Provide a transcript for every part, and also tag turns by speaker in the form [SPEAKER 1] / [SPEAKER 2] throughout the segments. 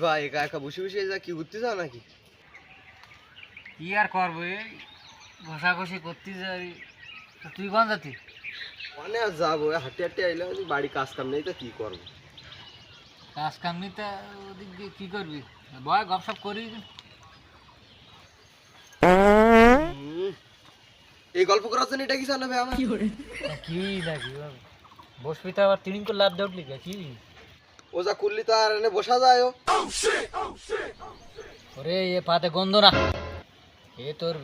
[SPEAKER 1] ভাই একা একা বসে বসে যা কি ঘুরতে যাও নাকি?
[SPEAKER 2] কি আর করবো, এই ঘষাঘষি করতে যাই। তুই কোন যাতি?
[SPEAKER 1] মানে আর যাবো, হাঁটে হাঁটে আইলাম, বাড়ি কাজ কাম নেই তো কি করবো।
[SPEAKER 2] কাজ কাম নিতে ওদিক দিয়ে কি করবি? বয় গপসপ করি।
[SPEAKER 1] এই গল্প করার জন্য এটা কি জানাবে আমার?
[SPEAKER 2] কি নাকি বসবি তো আবার তিন করে লাভ দেওয়া লিখে কি?
[SPEAKER 1] ও যা করলি তো আর এনে বসা যায়।
[SPEAKER 2] ওরে এ পাতে গন্ধ না, এ তোর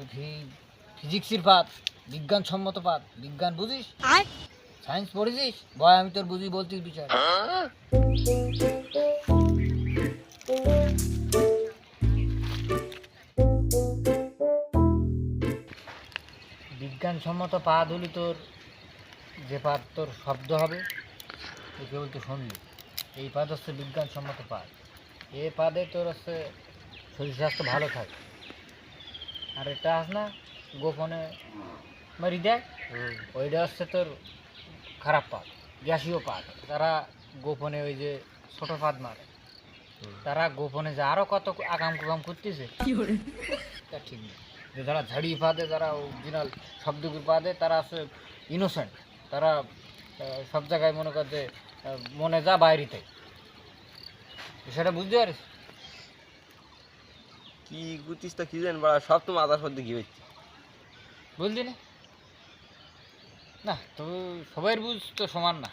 [SPEAKER 2] ফিজিক্সের পাত, বিজ্ঞানসম্মত পাত। বিজ্ঞান বুঝিস? সায়েন্স পড়েছিস? বয় আমি তোর বুঝি বলছি বিচার। বিজ্ঞানসম্মত পাত হলি তোর যে পাত তোর শব্দ হবে তুই কেবল তো শুনলি, এই পাত হচ্ছে বিজ্ঞানসম্মত পাত। এ পাদে তোর হচ্ছে শরীর স্বাস্থ্য ভালো থাকে। আর এটা আস না গোপনে মারি দেয়, ওইটা হচ্ছে তোর খারাপ পাত, গ্যাসীয় পাত। তারা গোপনে ওই যে ছোটো পাত মারে, তারা গোপনে যে আরও কত আকাম কুকাম করতেছে তা ঠিক নেই। যে যারা ঝাড়ি পাদে, যারা অরিজিনাল শব্দগুলো পাদে, তারা আছে ইনোসেন্ট। তারা সব জায়গায় মনে কর যে মনে যা বাইরেতে, সেটা বুঝতে পারিস?
[SPEAKER 1] কি গুতিস তা কি জানি বাড়া, সব তো মাথার মধ্যে কি হচ্ছে
[SPEAKER 2] বুঝলি না? না তো সবাই বুঝ তো সমান না।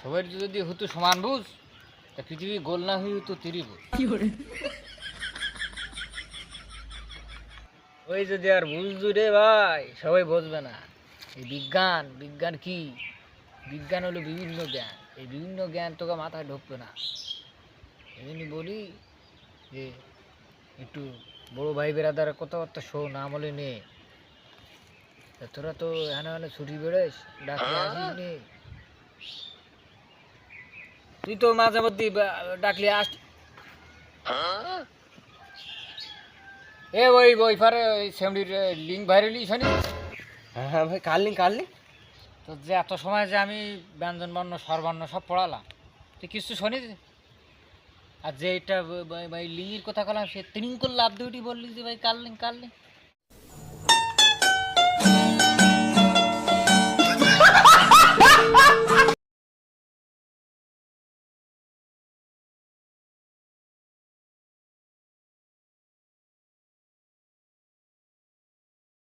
[SPEAKER 2] সবাই যদি হতো সমান বুঝ, তা পৃথিবী গোল না হয়ে হতো ত্রিভুজ। ওই যদি আর বুঝলু রে ভাই, সবাই বুঝবে না। এই বিজ্ঞান, বিজ্ঞান কি? বিজ্ঞান হলো বিভিন্ন জ্ঞান। এই বিভিন্ন জ্ঞান তোকে মাথায় ঢুকবে না। এই জন্য বলি যে একটু বড় ভাই বেড়াদার কথাবার্তা শোন, আমলে নে। তোরা তো এখানে ছুটি বেড়েস, ডাকলে আসিস নি। তুই তো মাঝে মধ্যে ডাকলে আস। এ ওই ফারে ওই সেমডির লিঙ্ক ভাইরালি শোনি।
[SPEAKER 1] হ্যাঁ ভাই, কালনি
[SPEAKER 2] তো যে এত সময় যে আমি ব্যঞ্জন বর্ণ স্বরবর্ণ সব পড়ালাম, তুই কিছু শোনিস? আর যে এটা লিঙ্গের কথা বললাম, সে তিন করে লাভ দুটি বললি যে ভাই কাললিং।